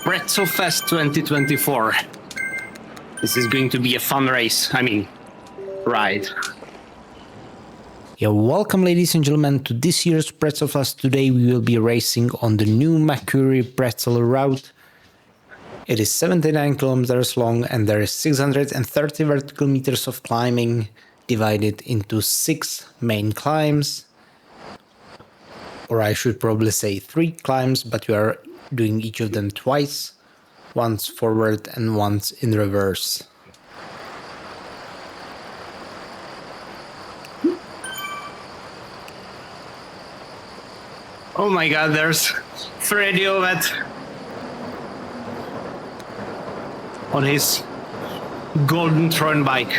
Pretzelfest 2024. This is going to be a fun race. I mean, ride. Yeah, welcome ladies and gentlemen to this year's Pretzelfest. Today we will be racing on the new Mercury pretzel route. It is 79 kilometers long and there is 630 vertical meters of climbing divided into 6 main climbs. Or I should probably say 3 climbs, but we are doing each of them twice, once forward and once in reverse. Oh my god, there's Freddy Ovet on his golden throne bike.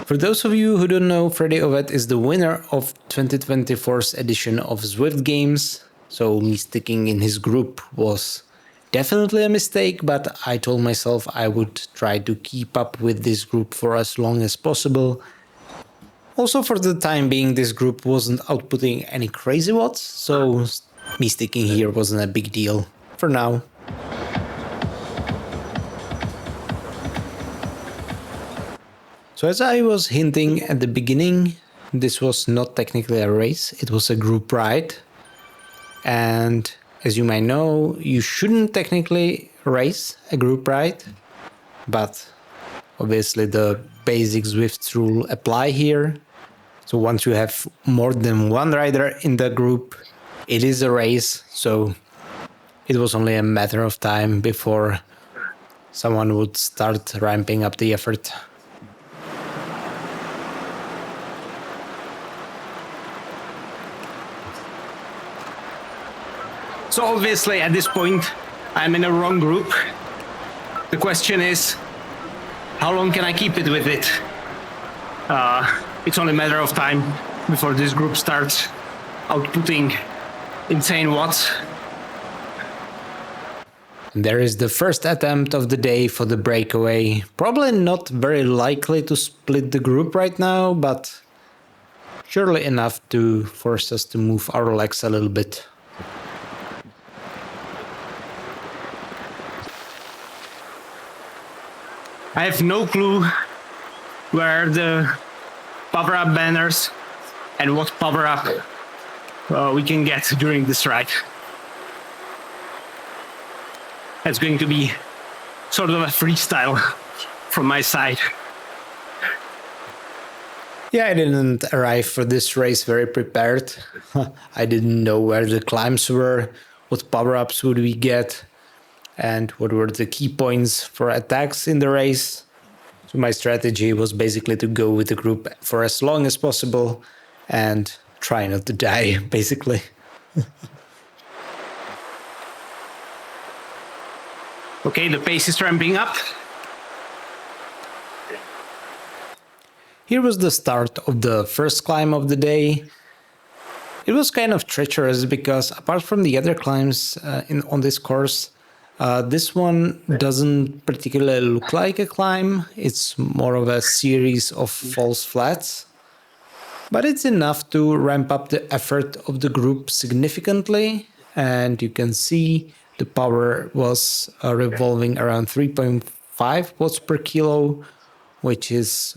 For those of you who don't know, Freddy Ovet is the winner of 2024's edition of ZWIFT Games, so me sticking in his group was definitely a mistake, but I told myself I would try to keep up with this group for as long as possible. Also, for the time being, this group wasn't outputting any crazy watts, so me sticking here wasn't a big deal for now. So as I was hinting at the beginning, this was not technically a race, it was a group ride. And as you might know, you shouldn't technically race a group ride, but obviously the basic ZWIFT rule apply here. So once you have more than one rider in the group, it is a race, so it was only a matter of time before someone would start ramping up the effort. So obviously at this point, I'm in a wrong group. The question is, how long can I keep it with it? It's only a matter of time before this group starts outputting insane watts. There is the first attempt of the day for the breakaway. Probably not very likely to split the group right now, but surely enough to force us to move our legs a little bit. I have no clue where the power-up banners and what power-up we can get during this ride. It's going to be sort of a freestyle from my side. Yeah, I didn't arrive for this race very prepared. I didn't know where the climbs were, what power-ups would we get, and what were the key points for attacks in the race. So my strategy was basically to go with the group for as long as possible and try not to die, basically. Okay, the pace is ramping up. Here was the start of the first climb of the day. It was kind of treacherous because apart from the other climbs on this course, this one doesn't particularly look like a climb. It's more of a series of false flats. But it's enough to ramp up the effort of the group significantly. And you can see the power was revolving around 3.5 watts per kilo, which is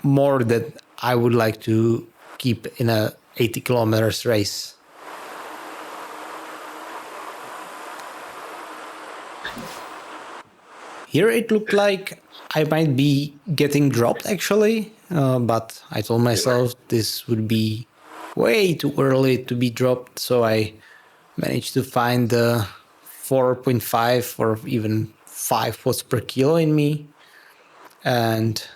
more than I would like to keep in a 80 kilometers race. Here it looked like I might be getting dropped actually, but I told myself this would be way too early to be dropped, so I managed to find the 4.5 or even 5 watts per kilo in me, and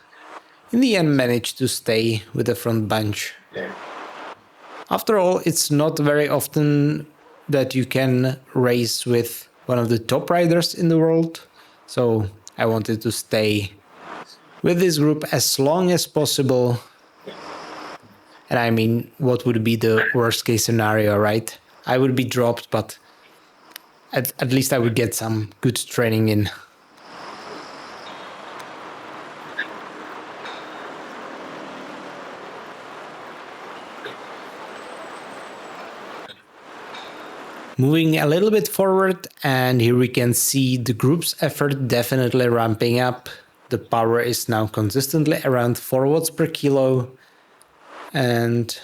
in the end managed to stay with the front bench. After all, it's not very often that you can race with one of the top riders in the world. So I wanted to stay with this group as long as possible. And I mean, what would be the worst case scenario, right? I would be dropped, but at least I would get some good training in. Moving a little bit forward, and here we can see the group's effort definitely ramping up. The power is now consistently around 4 watts per kilo, and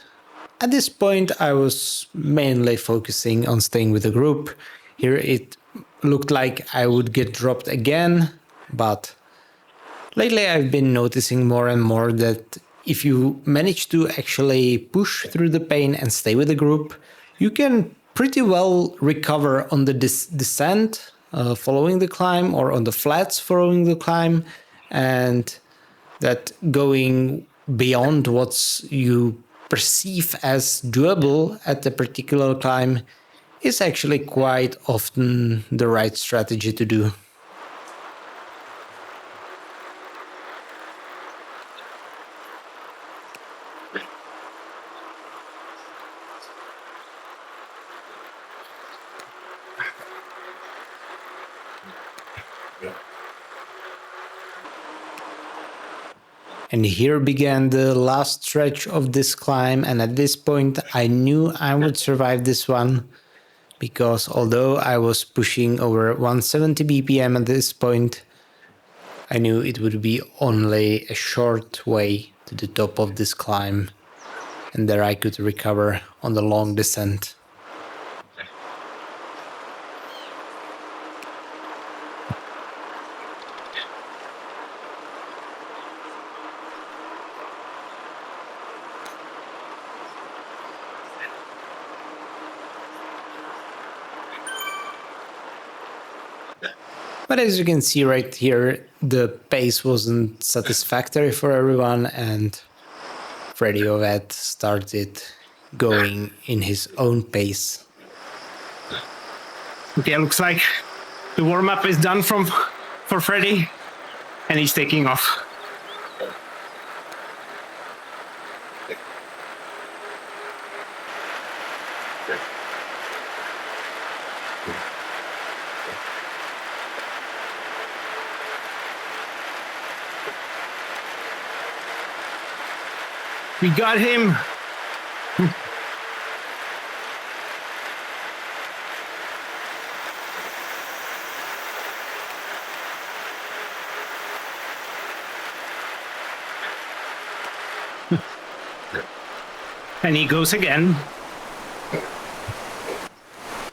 at this point I was mainly focusing on staying with the group. Here it looked like I would get dropped again, but lately I've been noticing more and more that if you manage to actually push through the pain and stay with the group, you can pretty well recover on the descent following the climb, or on the flats following the climb, and that going beyond what you perceive as doable at a particular climb is actually quite often the right strategy to do. And here began the last stretch of this climb, and at this point I knew I would survive this one, because although I was pushing over 170 BPM at this point, I knew it would be only a short way to the top of this climb, and there I could recover on the long descent. But as you can see right here, the pace wasn't satisfactory for everyone, and Freddy Ovet started going in his own pace. Okay, looks like the warm-up is done for Freddy, and he's taking off. We got him. And he goes again.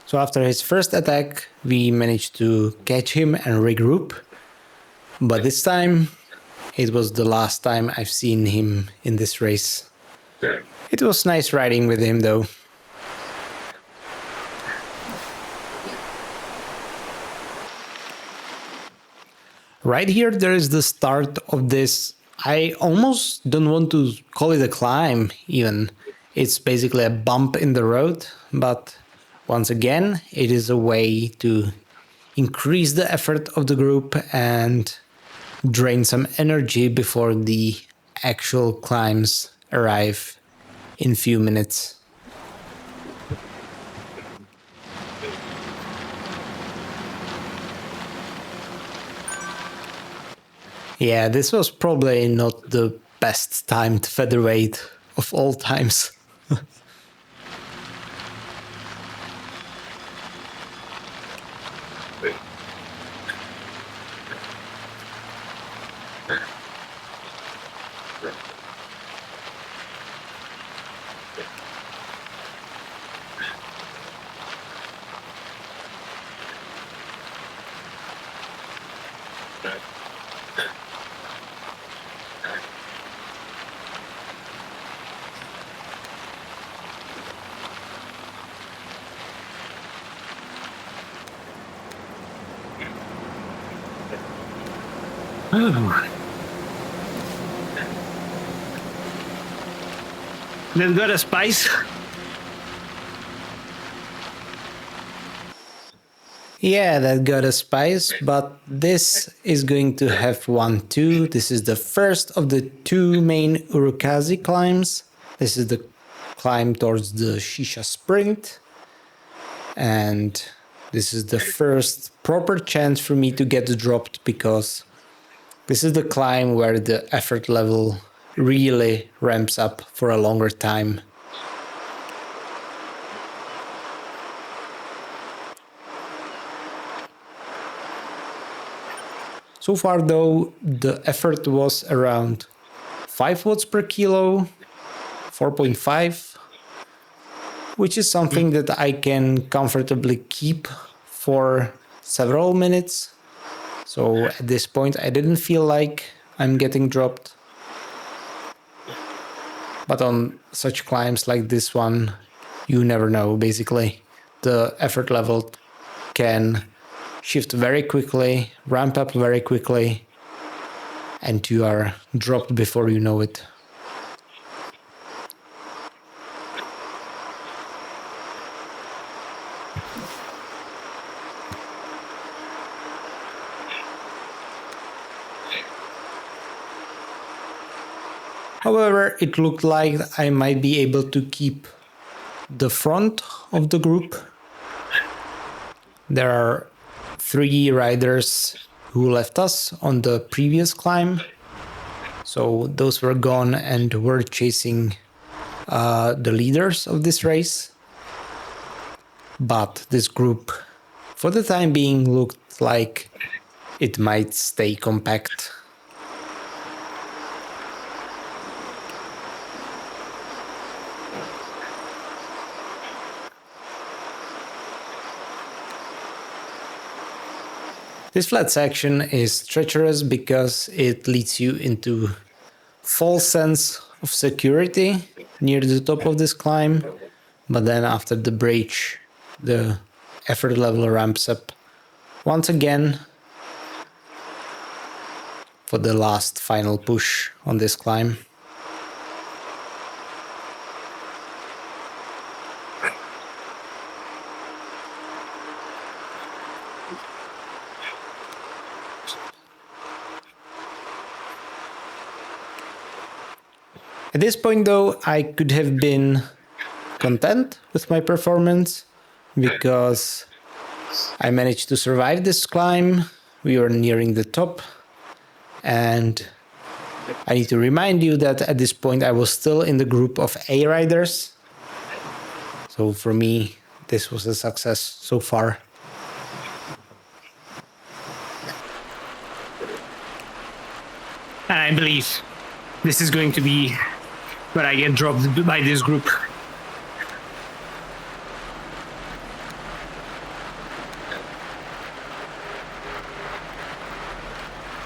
So after his first attack, we managed to catch him and regroup. But this time, it was the last time I've seen him in this race. It was nice riding with him though. Right here there is the start of this, I almost don't want to call it a climb even. It's basically a bump in the road, but once again it is a way to increase the effort of the group and drain some energy before the actual climbs arrive in few minutes. Yeah, this was probably not the best timed featherweight of all times. Oh. They've got a spice. Yeah, that got a spice, but this is going to have one too. This is the first of the two main Urukazi climbs. This is the climb towards the Shisha Sprint. And this is the first proper chance for me to get dropped, because this is the climb where the effort level really ramps up for a longer time. So far though, the effort was around 5 watts per kilo, 4.5, which is something that I can comfortably keep for several minutes. So at this point I didn't feel like I'm getting dropped. But on such climbs like this one, you never know, basically. The effort level can shift very quickly, ramp up very quickly, and you are dropped before you know it. However, it looked like I might be able to keep the front of the group. There are 3 riders who left us on the previous climb. So those were gone and were chasing the leaders of this race. But this group, for the time being, looked like it might stay compact. This flat section is treacherous because it leads you into false sense of security near the top of this climb, but then after the bridge, the effort level ramps up once again for the last final push on this climb. At this point though, I could have been content with my performance because I managed to survive this climb. We were nearing the top, and I need to remind you that at this point I was still in the group of A riders. So for me, this was a success so far. And I believe this is going to be where I get dropped by this group.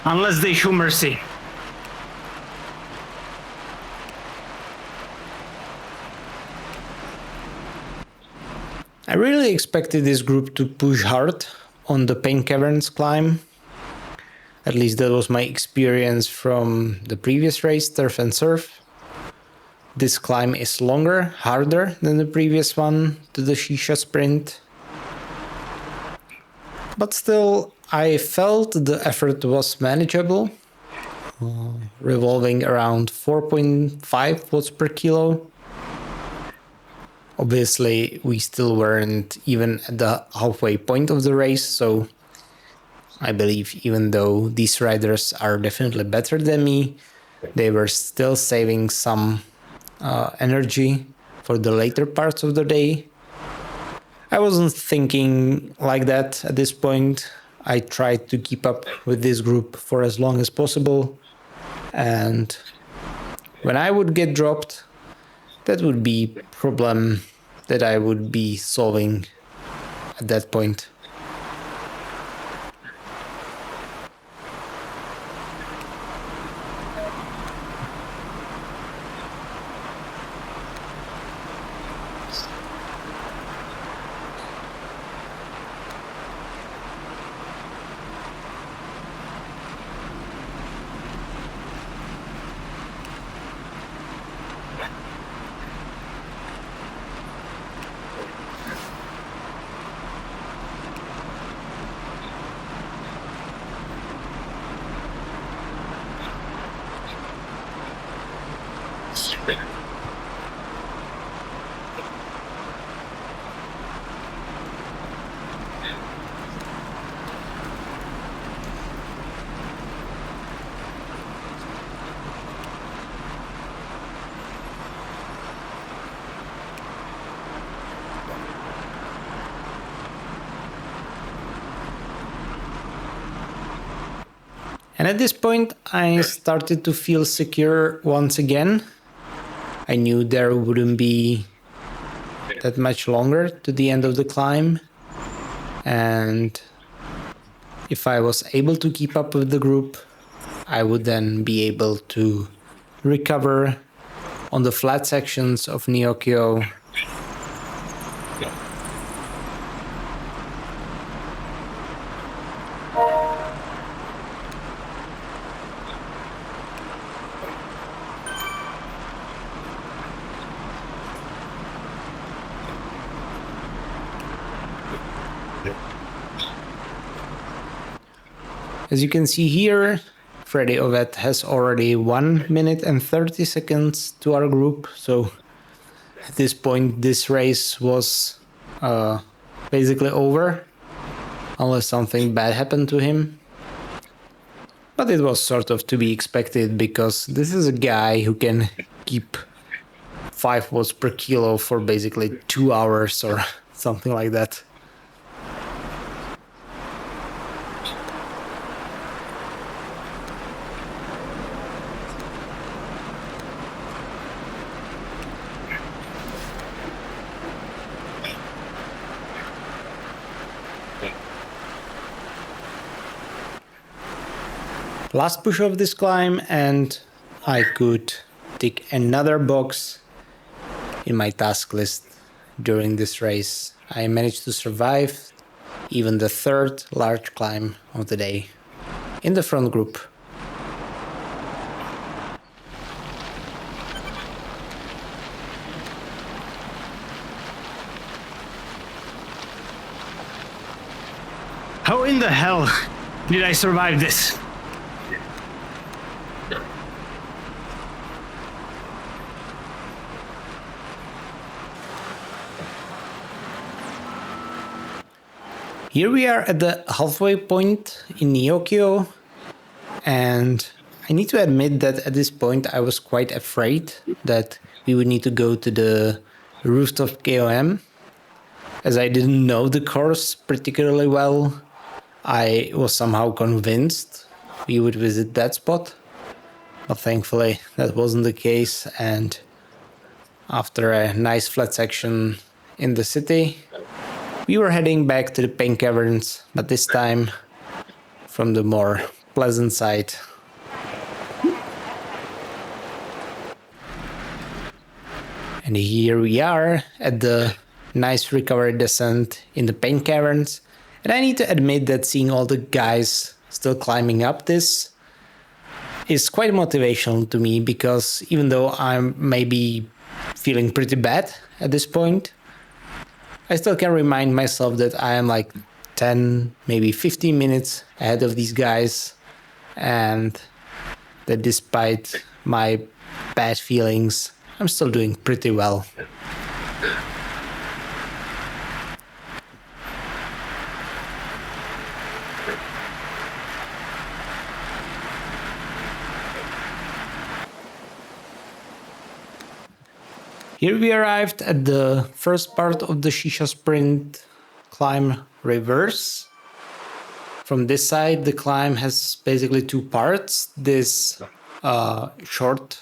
Unless they show mercy. I really expected this group to push hard on the Pain Caverns climb. At least that was my experience from the previous race, Turf and Surf. This climb is longer, harder than the previous one, to the Shisha Sprint. But still, I felt the effort was manageable, revolving around 4.5 watts per kilo. Obviously, we still weren't even at the halfway point of the race, so I believe even though these riders are definitely better than me, they were still saving some energy for the later parts of the day. I wasn't thinking like that at this point. I tried to keep up with this group for as long as possible, and when I would get dropped, that would be a problem that I would be solving at that point. And at this point, I started to feel secure once again. I knew there wouldn't be that much longer to the end of the climb. And if I was able to keep up with the group, I would then be able to recover on the flat sections of Neokyo. As you can see here, Freddy Ovet has already 1 minute and 30 seconds to our group, so at this point this race was basically over, unless something bad happened to him. But it was sort of to be expected, because this is a guy who can keep 5 watts per kilo for basically 2 hours or something like that. Last push of this climb, and I could tick another box in my task list during this race. I managed to survive even the third large climb of the day in the front group. How in the hell did I survive this? Here we are at the halfway point in Neokyo, and I need to admit that at this point I was quite afraid that we would need to go to the rooftop KOM. As I didn't know the course particularly well, I was somehow convinced we would visit that spot, but thankfully that wasn't the case, and after a nice flat section in the city, we were heading back to the Pain Caverns, but this time from the more pleasant side. And here we are at the nice recovery descent in the Pain Caverns. And I need to admit that seeing all the guys still climbing up this is quite motivational to me, because even though I'm maybe feeling pretty bad at this point, I still can remind myself that I am like 10, maybe 15 minutes ahead of these guys, and that despite my bad feelings, I'm still doing pretty well. Here we arrived at the first part of the Shisha Sprint climb reverse. From this side, the climb has basically 2 parts. This short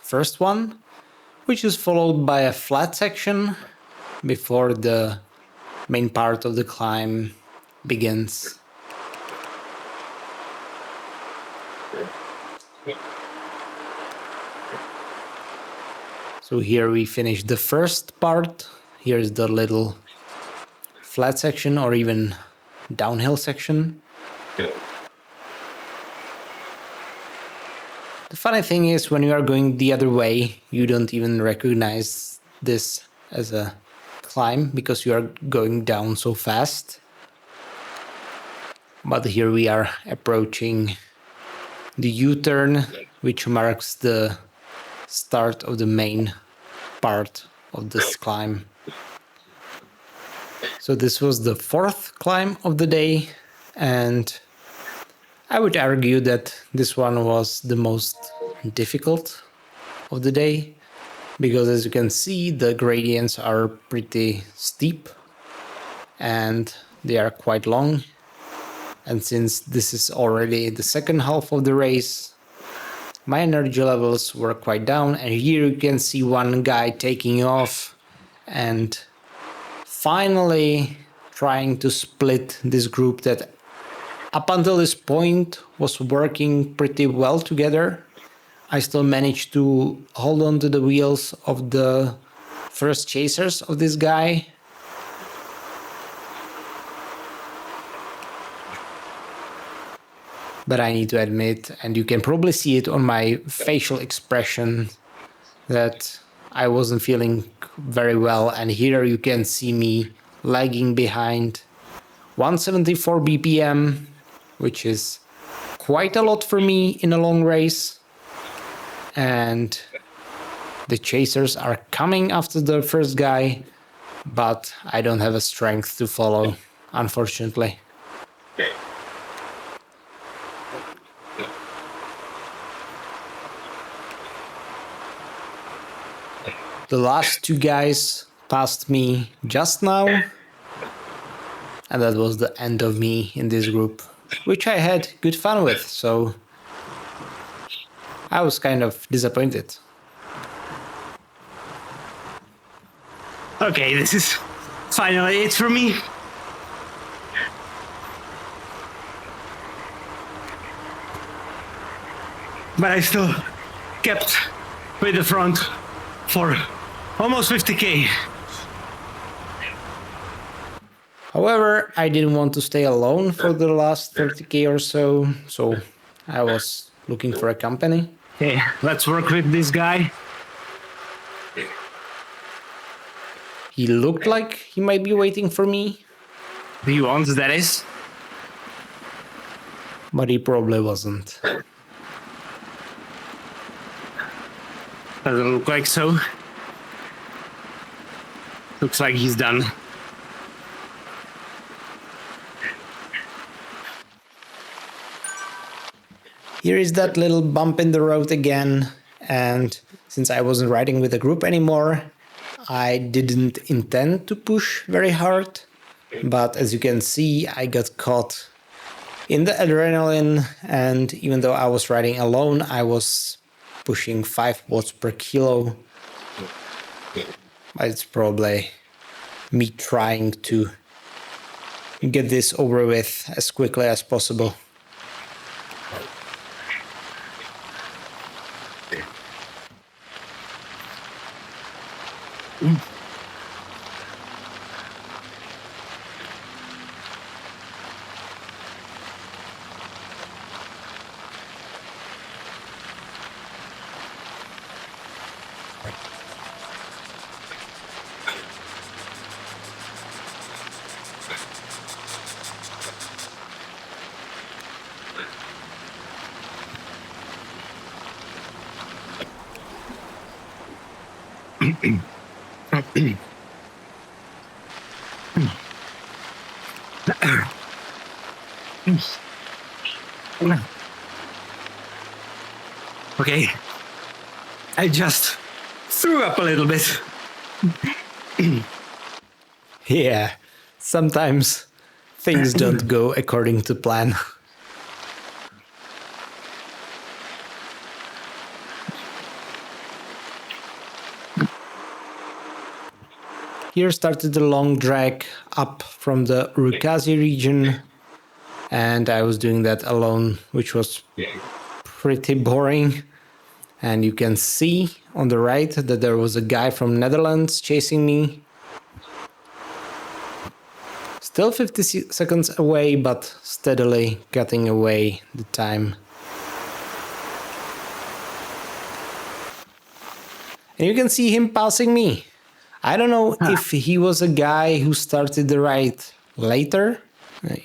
first one, which is followed by a flat section before the main part of the climb begins. So here we finish the first part. Here's the little flat section, or even downhill section. The funny thing is, when you are going the other way, you don't even recognize this as a climb because you are going down so fast. But here we are approaching the U-turn, which marks the start of the main part of this climb. So this was the 4th climb of the day, and I would argue that this one was the most difficult of the day, because as you can see, the gradients are pretty steep and they are quite long. And since this is already the second half of the race, my energy levels were quite down, and here you can see one guy taking off and finally trying to split this group that up until this point was working pretty well together. I still managed to hold on to the wheels of the first chasers of this guy. But I need to admit, and you can probably see it on my facial expression, that I wasn't feeling very well. And here you can see me lagging behind 174 BPM, which is quite a lot for me in a long race. And the chasers are coming after the first guy, but I don't have a strength to follow, unfortunately. The last two guys passed me just now, and that was the end of me in this group, which I had good fun with, so I was kind of disappointed. Okay, this is finally it for me. But I still kept with the front for almost 50k. However, I didn't want to stay alone for the last 30k or so, so I was looking for a company. Okay, let's work with this guy. He looked like he might be waiting for me. The ones, that is. But he probably wasn't. Doesn't look like so. Looks like he's done. Here is that little bump in the road again, and since I wasn't riding with the group anymore, I didn't intend to push very hard, but as you can see, I got caught in the adrenaline, and even though I was riding alone, I was pushing 5 watts per kilo. But it's probably me trying to get this over with as quickly as possible. Okay, I just threw up a little bit. Yeah, sometimes things don't go according to plan. Here started the long drag up from the Urukazi region, and I was doing that alone, which was pretty boring. And you can see on the right that there was a guy from Netherlands chasing me. Still 50 seconds away, but steadily cutting away the time. And you can see him passing me. I don't know if he was a guy who started the ride later.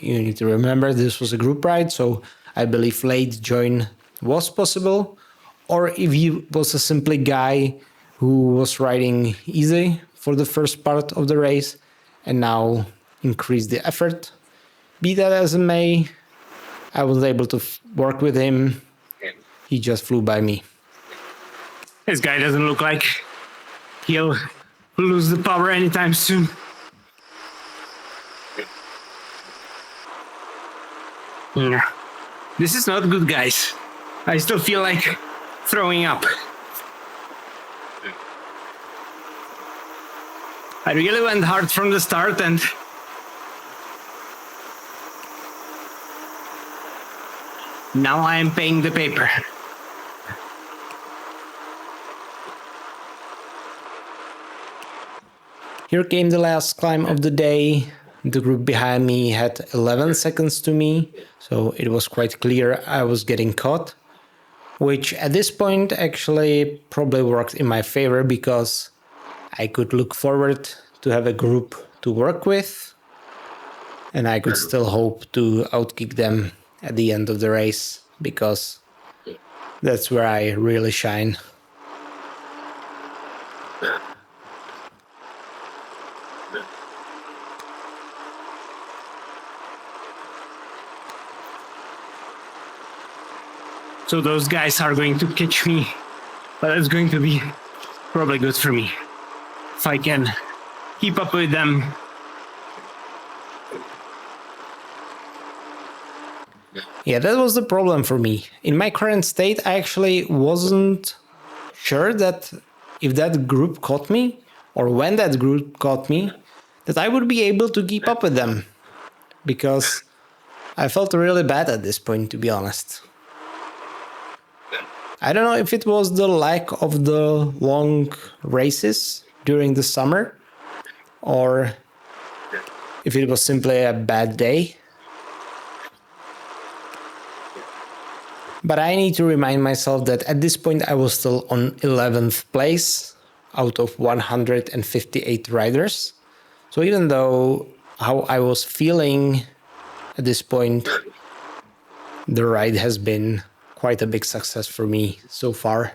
You need to remember this was a group ride, so I believe late join was possible. Or if he was a simply guy who was riding easy for the first part of the race and now increased the effort. Be that as it may, I was able to work with him. He just flew by me. This guy doesn't look like he'll lose the power anytime soon. Yeah. This is not good, guys. I still feel like throwing up. I really went hard from the start, and now I am paying the paper. Here came the last climb of the day. The group behind me had 11 seconds to me, so it was quite clear I was getting caught, which at this point actually probably worked in my favor because I could look forward to have a group to work with, and I could still hope to outkick them at the end of the race, because that's where I really shine. So those guys are going to catch me, but it's going to be probably good for me if I can keep up with them. Yeah, that was the problem for me. In my current state, I actually wasn't sure that if that group caught me, or when that group caught me, that I would be able to keep up with them. Because I felt really bad at this point, to be honest. I don't know if it was the lack of the long races during the summer, or if it was simply a bad day. But I need to remind myself that at this point I was still on 11th place out of 158 riders. So even though how I was feeling at this point, the ride has been quite a big success for me so far.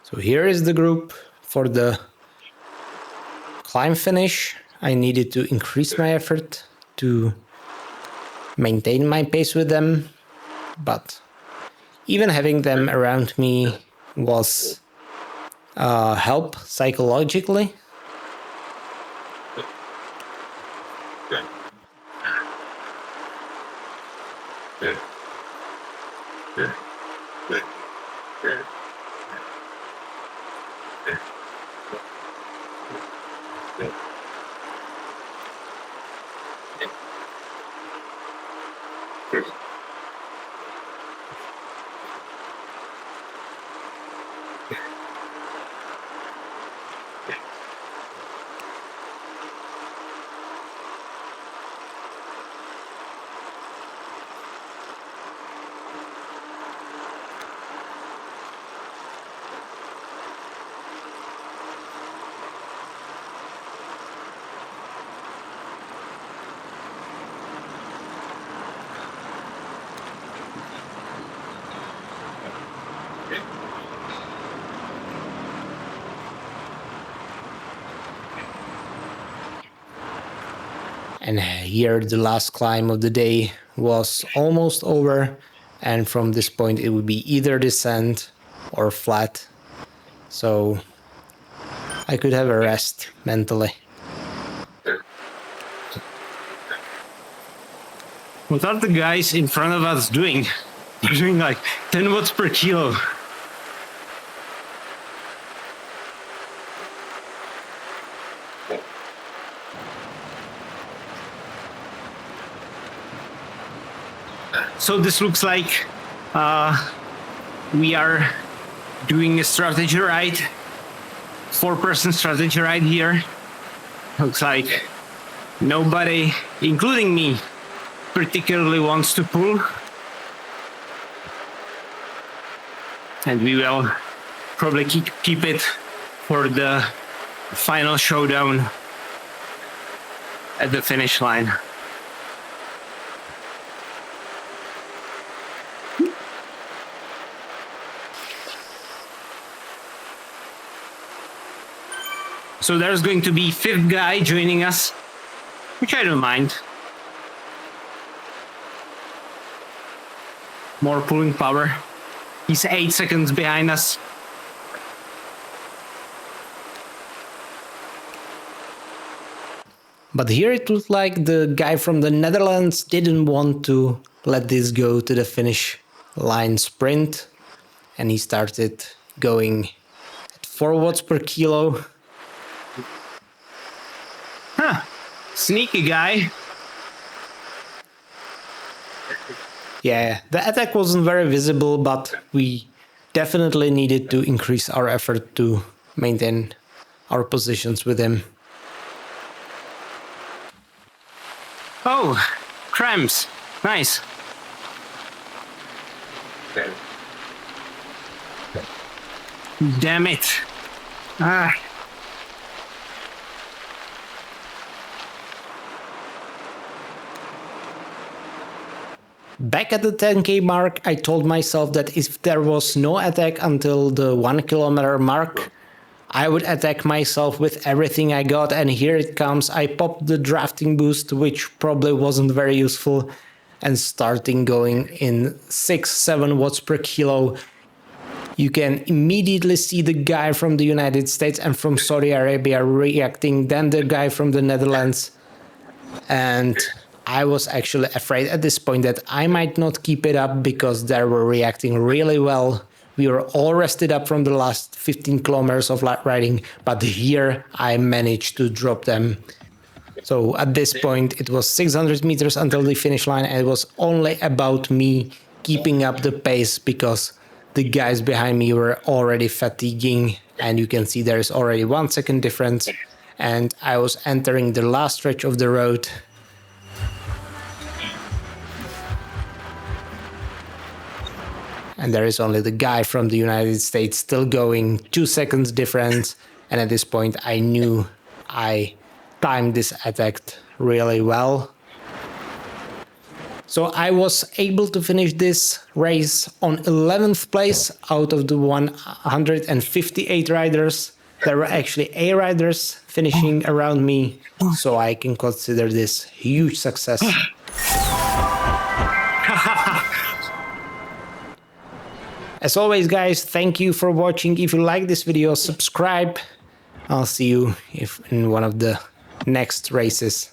So here is the group for the climb finish. I needed to increase my effort to maintain my pace with them, but even having them around me was help psychologically. And here the last climb of the day was almost over, and from this point it would be either descent or flat, so I could have a rest mentally. What are the guys in front of us doing? They're doing like 10 watts per kilo. So this looks like we are doing a strategy ride, 4-person strategy ride here. Looks like nobody, including me, particularly wants to pull. And we will probably keep it for the final showdown at the finish line. So there's going to be 5th guy joining us, which I don't mind. More pulling power. He's 8 seconds behind us. But here it looked like the guy from the Netherlands didn't want to let this go to the finish line sprint, and he started going at 4 watts per kilo. Huh. Sneaky guy. Yeah, the attack wasn't very visible, but we definitely needed to increase our effort to maintain our positions with him. Oh, cramps. Nice. Damn it. Ah. Back at the 10k mark, I told myself that if there was no attack until the 1 kilometer mark, I would attack myself with everything I got, and here it comes. I popped the drafting boost, which probably wasn't very useful, and starting going in 6-7 watts per kilo. You can immediately see the guy from the United States and from Saudi Arabia reacting, then the guy from the Netherlands, and I was actually afraid at this point that I might not keep it up because they were reacting really well. We were all rested up from the last 15 kilometers of riding, but here I managed to drop them. So at this point it was 600 meters until the finish line, and it was only about me keeping up the pace because the guys behind me were already fatiguing, and you can see there is already 1 second difference, and I was entering the last stretch of the road. And there is only the guy from the United States still going, 2 seconds difference. And at this point, I knew I timed this attack really well. So I was able to finish this race on 11th place out of the 158 riders. There were actually 8 riders finishing around me, so I can consider this huge success. As always, guys, thank you for watching. If you like this video, subscribe. I'll see you in one of the next races.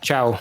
Ciao.